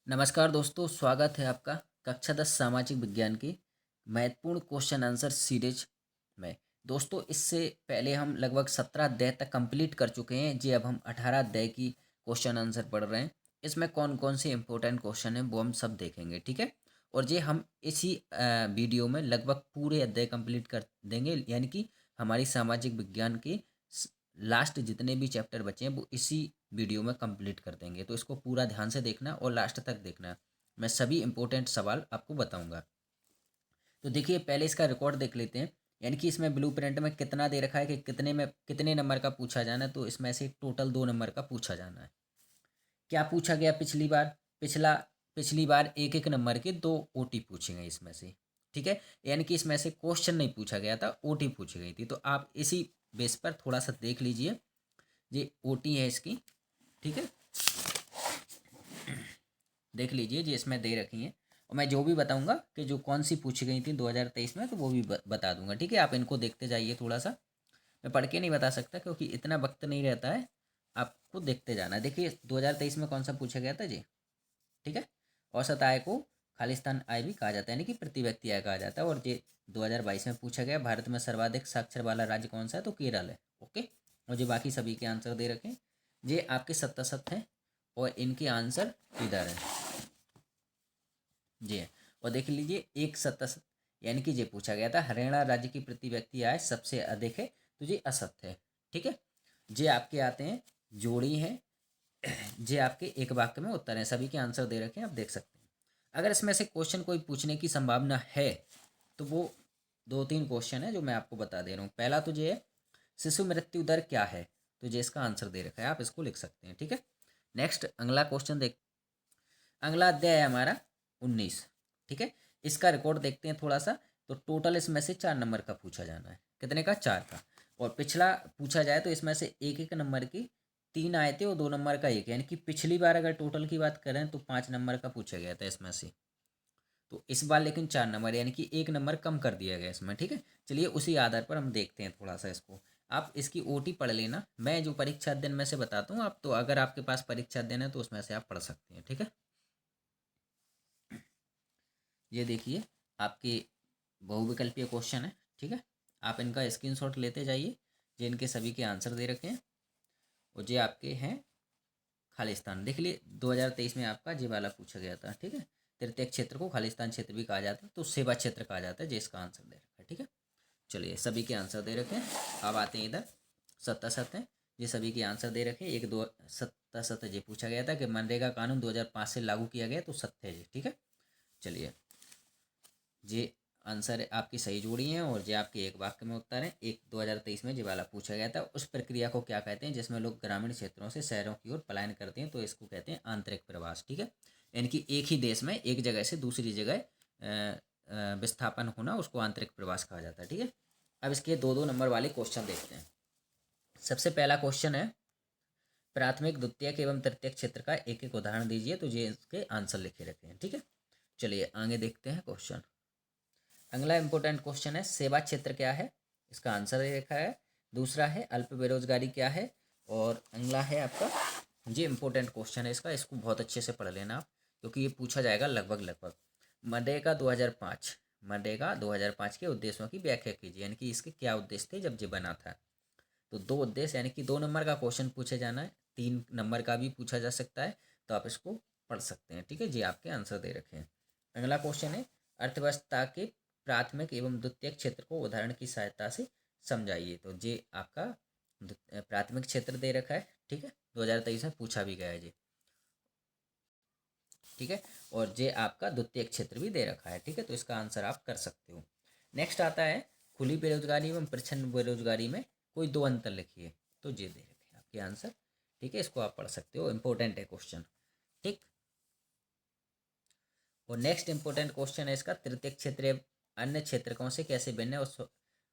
नमस्कार दोस्तों, स्वागत है आपका कक्षा 10 सामाजिक विज्ञान की महत्वपूर्ण क्वेश्चन आंसर सीरीज में। दोस्तों, इससे पहले हम लगभग 17 अध्याय तक कंप्लीट कर चुके हैं जी। अब हम 18 अध्याय की क्वेश्चन आंसर पढ़ रहे हैं। इसमें कौन कौन से इंपॉर्टेंट क्वेश्चन हैं वो हम सब देखेंगे, ठीक है। और ये हम इसी वीडियो में लगभग पूरे अध्याय कंप्लीट कर देंगे, यानी कि हमारी सामाजिक विज्ञान के लास्ट जितने भी चैप्टर बचे हैं वो इसी वीडियो में कंप्लीट कर देंगे। तो इसको पूरा ध्यान से देखना और लास्ट तक देखना। मैं सभी इंपॉर्टेंट सवाल आपको बताऊंगा। तो देखिए, पहले इसका रिकॉर्ड देख लेते हैं। यानी कि इसमें ब्लू प्रिंट में कितना दे रखा है कि कितने नंबर का पूछा जाना है। तो इसमें से टोटल 2 नंबर का पूछा जाना है। क्या पूछा गया पिछली बार एक एक नंबर के 2 ओटी पूछे गए इसमें से, ठीक है। यानी कि इसमें से क्वेश्चन नहीं पूछा गया था, ओटी पूछी गई थी। तो आप इसी बेस पर थोड़ा सा देख लीजिए। ये ओटी है इसकी, ठीक है। देख लीजिए जी, इसमें दे रखी हैं। और मैं जो भी बताऊंगा कि जो कौन सी पूछी गई थी 2023 में, तो वो भी बता दूंगा, ठीक है। आप इनको देखते जाइए थोड़ा सा। मैं पढ़ के नहीं बता सकता क्योंकि इतना वक्त नहीं रहता है। आपको देखते जाना है। देखिए, 2023 में कौन सा पूछा गया था जी, ठीक है। औसत आय को खालिस्तान आय भी कहा जाता है, यानी कि प्रति व्यक्ति आय कहा जाता है। और ये 2022 में पूछा गया, भारत में सर्वाधिक साक्षर वाला राज्य कौन सा है, तो केरल है, ओके। और ये बाकी सभी के आंसर दे रखे हैं। ये आपके 77 हैं और इनके आंसर इधर है जी। और देख लीजिए, एक 77, यानी कि ये पूछा गया था हरियाणा राज्य की प्रति व्यक्ति आय सबसे अधिक है, तो ये असत्य है, ठीक है। ये आपके आते हैं जोड़ी हैं। ये आपके एक वाक्य में उत्तर हैं। सभी के आंसर दे रखे हैं, आप देख सकते हैं। अगर इसमें से क्वेश्चन कोई पूछने की संभावना है तो वो 2-3 क्वेश्चन है जो मैं आपको बता दे रहा हूँ। पहला तो ये है, शिशु मृत्यु दर क्या है, तो ये इसका आंसर दे रखा है, आप इसको लिख सकते हैं, ठीक है। नेक्स्ट अगला क्वेश्चन देख, अगला अध्याय है हमारा 19, ठीक है। इसका रिकॉर्ड देखते हैं थोड़ा सा। तो टोटल इसमें से 4 नंबर का पूछा जाना है। कितने का? 4 का। और पिछला पूछा जाए तो इसमें से एक एक नंबर की 3 आए थे और 2 नंबर का एक, यानी कि पिछली बार अगर टोटल की बात करें तो 5 नंबर का पूछा गया था इसमें से। तो इस बार लेकिन 4 नंबर, यानी कि एक नंबर कम कर दिया गया इसमें, ठीक है। चलिए, उसी आधार पर हम देखते हैं थोड़ा सा इसको। आप इसकी ओटी पढ़ लेना। मैं जो परीक्षा अध्ययन में से बताता हूँ, आप तो अगर आपके पास परीक्षा अध्ययन है तो उसमें से आप पढ़ सकते हैं, ठीक है। ये देखिए, आपके बहुविकल्पीय क्वेश्चन है, ठीक है। आप इनका स्क्रीनशॉट लेते जाइए। ये इनके सभी के आंसर दे रखे हैं। और ये आपके हैं खालिस्तान। देख लिए, 2023 में आपका ये वाला पूछा गया था, ठीक है। तृतीय क्षेत्र को खालिस्तान क्षेत्र भी कहा जाता है, तो सेवा क्षेत्र कहा जाता है। ये इसका आंसर दे रखा है, ठीक है। चलिए, सभी के आंसर दे रखे हैं। अब आते हैं इधर 77 हैं। ये सभी के आंसर दे रखे हैं। 1 2 77 ये पूछा गया था कि मनरेगा कानून 2005 से लागू किया गया, तो सत्य है ये, ठीक है। चलिए, ये आंसर आपकी सही जोड़ी हैं और ये आपके एक वाक्य में उत्तर है। 2023 में ये वाला पूछा गया था, उस प्रक्रिया को क्या कहते हैं जिसमें लोग ग्रामीण क्षेत्रों से शहरों की ओर पलायन करते हैं, तो इसको कहते हैं आंतरिक प्रवास, ठीक है। यानी कि एक ही देश में एक जगह से दूसरी जगह विस्थापन होना, उसको आंतरिक प्रवास कहा जाता है, ठीक है। अब इसके 2-2 नंबर वाले क्वेश्चन देखते हैं। सबसे पहला क्वेश्चन है, प्राथमिक द्वितीयक एवं तृतीयक क्षेत्र का एक एक उदाहरण दीजिए, तो ये इसके आंसर लिखे रखे हैं, ठीक है। चलिए, आगे देखते हैं क्वेश्चन। अगला इंपॉर्टेंट क्वेश्चन है, सेवा क्षेत्र क्या है, इसका आंसर दे रखा है। दूसरा है, अल्प बेरोजगारी क्या है। और अगला है आपका, ये इंपॉर्टेंट क्वेश्चन है इसका, इसको बहुत अच्छे से पढ़ लेना आप, क्योंकि ये पूछा जाएगा लगभग लगभग। मनरेगा 2005, मनरेगा 2005 के उद्देश्यों की व्याख्या कीजिए, यानी कि इसके क्या उद्देश्य थे जब ये बना था। तो 2 उद्देश्य, यानी कि 2 नंबर का क्वेश्चन पूछे जाना है, 3 नंबर का भी पूछा जा सकता है, तो आप इसको पढ़ सकते हैं, ठीक है। जी, आपके आंसर दे रखे हैं। अगला क्वेश्चन है, अर्थव्यवस्था के प्राथमिक एवं द्वितीयक क्षेत्र को उदाहरण की सहायता से समझाइए, तो ये आपका प्राथमिक क्षेत्र दे रखा है, ठीक है। 2023 में पूछा भी गया है जी, ठीक है। और ये आपका द्वितीयक क्षेत्र भी दे रखा है, ठीक है। तो इसका आंसर आप कर सकते हो। नेक्स्ट आता है, खुली बेरोजगारी एवं प्रच्छन्न बेरोजगारी में कोई 2 अंतर लिखिए, तो ये दे रखे हैं आपके आंसर, ठीक है। इसको आप पढ़ सकते हो, इंपॉर्टेंट है क्वेश्चन, ठीक। और नेक्स्ट इंपॉर्टेंट क्वेश्चन है इसका, तृतीय क्षेत्र अन्य क्षेत्रकों से कैसे भिन्न है, उस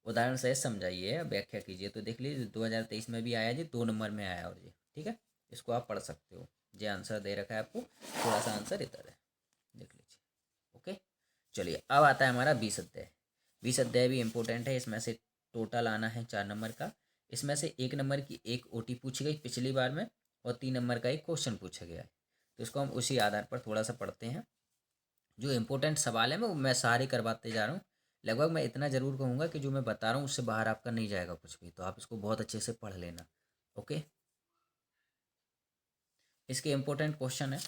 उदाहरण से समझाइए, व्याख्या कीजिए। तो देख लीजिए, 2023 में भी आया जी, 2 नंबर में आया, और ये, ठीक है। इसको आप पढ़ सकते हो। ये आंसर दे रखा है आपको, थोड़ा सा आंसर इधर है, देख लीजिए, ओके। चलिए, अब आता है हमारा 20 अध्याय। 20 अध्याय भी इंपॉर्टेंट है। इसमें से टोटल आना है 4 नंबर का। इसमें से 1 नंबर की एक ओटी पूछी गई पिछली बार में, और 3 नंबर का एक क्वेश्चन पूछा गया है। तो इसको हम उसी आधार पर थोड़ा सा पढ़ते हैं। जो इम्पोर्टेंट सवाल है मैं सारे करवाते जा रहा हूँ। लगभग मैं इतना ज़रूर कहूँगा कि जो मैं बता रहा हूँ उससे बाहर आपका नहीं जाएगा कुछ भी, तो आप इसको बहुत अच्छे से पढ़ लेना। ओके, इसके इम्पोर्टेंट क्वेश्चन है,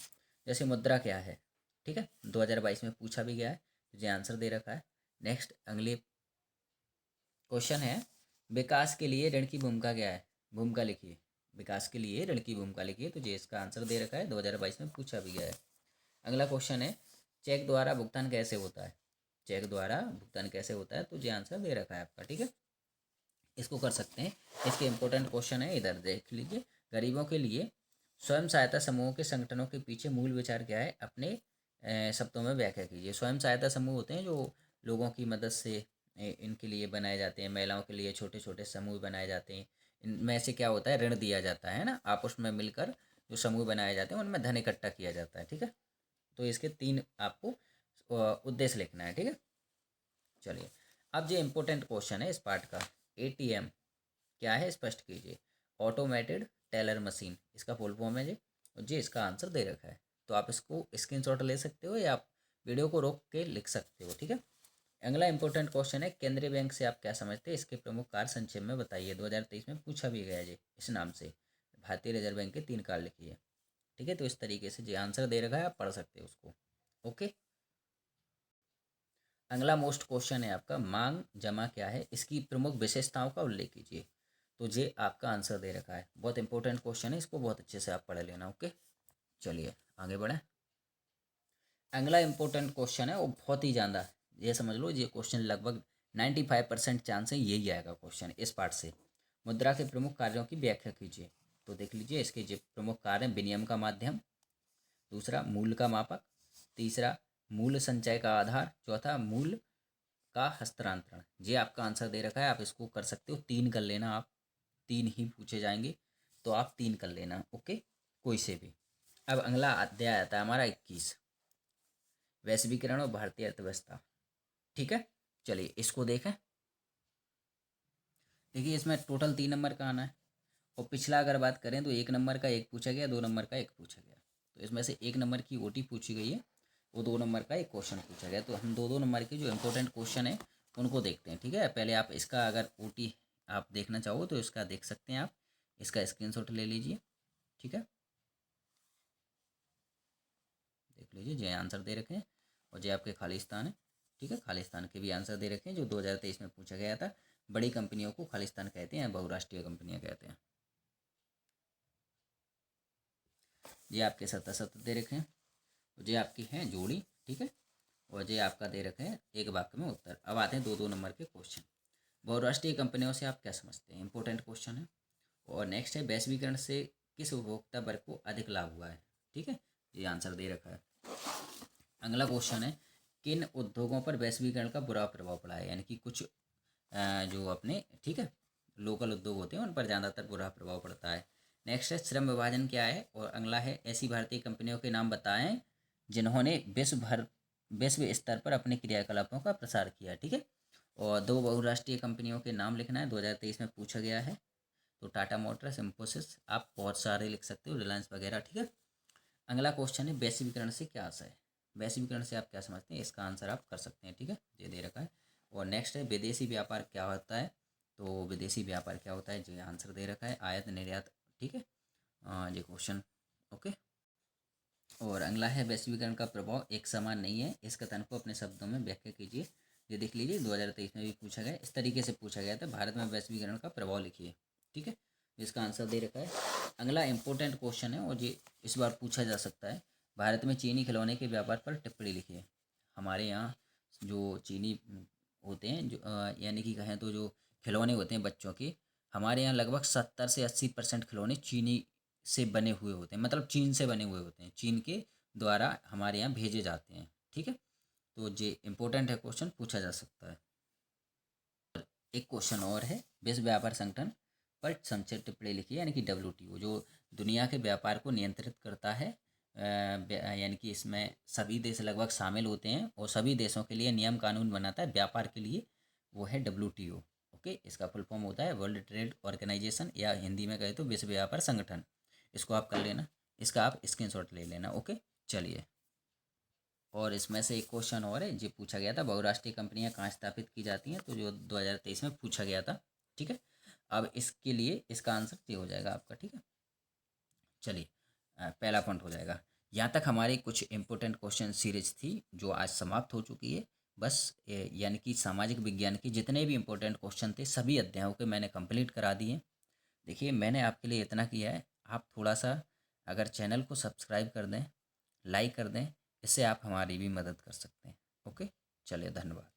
जैसे मुद्रा क्या है, ठीक है, 2022 में पूछा भी गया है, मुझे आंसर दे रखा है। नेक्स्ट अगले क्वेश्चन है, विकास के लिए ऋण की भूमिका क्या है, भूमिका लिखिए। विकास के लिए ऋण की भूमिका लिखिए, तो ये इसका आंसर दे रखा है, 2022 में पूछा भी गया है। अगला क्वेश्चन है, चेक द्वारा भुगतान कैसे होता है, चेक द्वारा भुगतान कैसे होता है, तो ये आंसर दे रखा है आपका, ठीक है, इसको कर सकते हैं। इसके इम्पोर्टेंट क्वेश्चन है, इधर देख लीजिए। गरीबों के लिए स्वयं सहायता समूहों के संगठनों के पीछे मूल विचार क्या है, अपने शब्दों में व्याख्या कीजिए। स्वयं सहायता समूह होते हैं जो लोगों की मदद से इनके लिए बनाए जाते हैं, महिलाओं के लिए छोटे छोटे समूह बनाए जाते हैं। इनमें से क्या होता है, ऋण दिया जाता है ना, आपस में मिलकर जो समूह बनाए जाते हैं उनमें धन इकट्ठा किया जाता है, ठीक है। तो इसके 3 आपको उद्देश्य लिखना है, ठीक है। चलिए, अब जो इम्पोर्टेंट क्वेश्चन है इस पार्ट का, एटीएम क्या है स्पष्ट कीजिए। ऑटोमेटेड टेलर मशीन, इसका फुल फॉर्म है जी, और जी इसका आंसर दे रखा है। तो आप इसको स्क्रीनशॉट ले सकते हो या आप वीडियो को रोक के लिख सकते हो, ठीक है। अगला इंपॉर्टेंट क्वेश्चन है, केंद्रीय बैंक से आप क्या समझते हैं, इसके प्रमुख कार्य संक्षेप में बताइए। 2023 में पूछा भी गया जी इस नाम से, भारतीय रिजर्व बैंक के 3 कार्य लिखिए, ठीक है। तो इस तरीके से जी आंसर दे रखा है, आप पढ़ सकते हो उसको। ओके, अगला मोस्ट क्वेश्चन है आपका, मांग जमा क्या है, इसकी प्रमुख विशेषताओं का उल्लेख कीजिए। तो ये आपका आंसर दे रखा है, बहुत इंपॉर्टेंट क्वेश्चन है, इसको बहुत अच्छे से आप पढ़ लेना। ओके, चलिए आगे बढ़ें। अगला इंपॉर्टेंट क्वेश्चन है, वो बहुत ही ज़्यादा, ये समझ लो ये क्वेश्चन लगभग 95% चांस है यही आएगा क्वेश्चन इस पार्ट से। मुद्रा के प्रमुख कार्यों की व्याख्या कीजिए। तो देख लीजिए, इसके जो प्रमुख कार्य हैं, विनिमय का माध्यम, दूसरा मूल्य का मापक, तीसरा मूल्य संचय का आधार, चौथा मूल्य का हस्तांतरण। ये आपका आंसर दे रखा है, आप इसको कर सकते हो, 3 कर लेना आप, 3 ही पूछे जाएंगे तो आप 3 कर लेना। ओके, कोई से भी। अब अगला अध्याय आता है हमारा 21, वैश्वीकरण और भारतीय अर्थव्यवस्था, ठीक है। चलिए इसको देखें। देखिए इसमें टोटल 3 नंबर का आना है, और पिछला अगर बात करें तो 1 नंबर का 1 पूछा गया, 2 नंबर का 1 पूछा गया। तो इसमें से 1 नंबर की ओटी पूछी गई है, वो 2 नंबर का एक क्वेश्चन पूछा गया। तो हम 2-2 नंबर के जो इंपॉर्टेंट क्वेश्चन है उनको देखते हैं, ठीक है। पहले आप इसका अगर ओटी आप देखना चाहो तो इसका देख सकते हैं, आप इसका स्क्रीनशॉट ले लीजिए, ठीक है। देख लीजिए, जो आंसर दे रखे हैं, और जो आपके खाली स्थान है, ठीक है, खाली स्थान के भी आंसर दे रखे हैं, जो 2023 में पूछा गया था। बड़ी कंपनियों को खालिस्तान कहते हैं, बहुराष्ट्रीय कंपनियां कहते हैं। ये आपके 70 दे रखे हैं, ये आपकी हैं जोड़ी, ठीक है, और ये आपका दे रखे हैं एक वाक्य में उत्तर। अब आते हैं 2-2 नंबर के क्वेश्चन। बहुराष्ट्रीय कंपनियों से आप क्या समझते हैं, इंपॉर्टेंट क्वेश्चन है। और नेक्स्ट है, वैश्वीकरण से किस उपभोक्ता वर्ग को अधिक लाभ हुआ है, ठीक है, ये आंसर दे रखा है। अगला क्वेश्चन है, किन उद्योगों पर वैश्वीकरण का बुरा प्रभाव पड़ा है, यानी कि कुछ जो अपने, ठीक है, लोकल उद्योग होते हैं उन पर ज़्यादातर बुरा प्रभाव पड़ता है। नेक्स्ट है, श्रम विभाजन क्या है। और अगला है, ऐसी भारतीय कंपनियों के नाम बताएं जिन्होंने विश्व स्तर पर अपने क्रियाकलापों का प्रसार किया, ठीक है। और 2 बहुराष्ट्रीय कंपनियों के नाम लिखना है, 2023 में पूछा गया है। तो टाटा मोटर्स, इन्फोसिस, आप बहुत सारे लिख सकते हो, रिलायंस वगैरह, ठीक है। अगला क्वेश्चन है, वैश्वीकरण से क्या आशय है, वैश्वीकरण से आप क्या समझते हैं, इसका आंसर आप कर सकते हैं, ठीक है, ये दे रखा है। और नेक्स्ट है, विदेशी व्यापार क्या होता है। तो विदेशी व्यापार क्या होता है, जो आंसर दे रखा है, आयात निर्यात, ठीक है, ये क्वेश्चन। ओके, और अगला है, वैश्वीकरण का प्रभाव एक समान नहीं है, इस कथन को अपने शब्दों में व्याख्या कीजिए। ये देख लीजिए, 2023 में भी पूछा गया, इस तरीके से पूछा गया था, भारत में वैश्वीकरण का प्रभाव लिखिए, ठीक है, इसका आंसर दे रखा है। अगला इंपॉर्टेंट क्वेश्चन है, और ये इस बार पूछा जा सकता है, भारत में चीनी खिलौने के व्यापार पर टिप्पणी लिखिए। हमारे यहाँ जो चीनी होते हैं, जो यानी कि कहें तो जो खिलौने होते हैं बच्चों के, हमारे यहाँ लगभग 70 से 80% खिलौने चीनी से बने हुए होते हैं, मतलब चीन से बने हुए होते हैं, चीन के द्वारा हमारे यहाँ भेजे जाते हैं, ठीक है। तो ये इंपॉर्टेंट है, क्वेश्चन पूछा जा सकता है। एक क्वेश्चन और है, विश्व व्यापार संगठन पर संक्षिप्त टिप्पणी लिखिए, यानी कि WTO जो दुनिया के व्यापार को नियंत्रित करता है, यानी कि इसमें सभी देश लगभग शामिल होते हैं और सभी देशों के लिए नियम कानून बनाता है व्यापार के लिए, वो है WTO। ओके, इसका फुल फॉर्म होता है वर्ल्ड ट्रेड ऑर्गेनाइजेशन, या हिंदी में कहे तो विश्व व्यापार संगठन, इसको आप कर लेना। इसका आप स्क्रीनशॉट ले लेना। ओके, चलिए। और इसमें से एक क्वेश्चन और है, जो पूछा गया था, बहुराष्ट्रीय कंपनियां कहाँ स्थापित की जाती हैं, तो जो 2023 में पूछा गया था। ठीक है, अब इसके लिए इसका आंसर ये हो जाएगा आपका। ठीक है, चलिए, पहला पॉइंट हो जाएगा। यहाँ तक हमारी कुछ इंपॉर्टेंट क्वेश्चन सीरीज थी जो आज समाप्त हो चुकी है। बस यानी कि सामाजिक विज्ञान के जितने भी इंपॉर्टेंट क्वेश्चन थे सभी अध्यायों के मैंने कंप्लीट करा दिए। देखिए, मैंने आपके लिए इतना किया है, आप थोड़ा सा अगर चैनल को सब्सक्राइब कर दें, लाइक कर दें, इससे आप हमारी भी मदद कर सकते हैं। ओके, चलिए, धन्यवाद।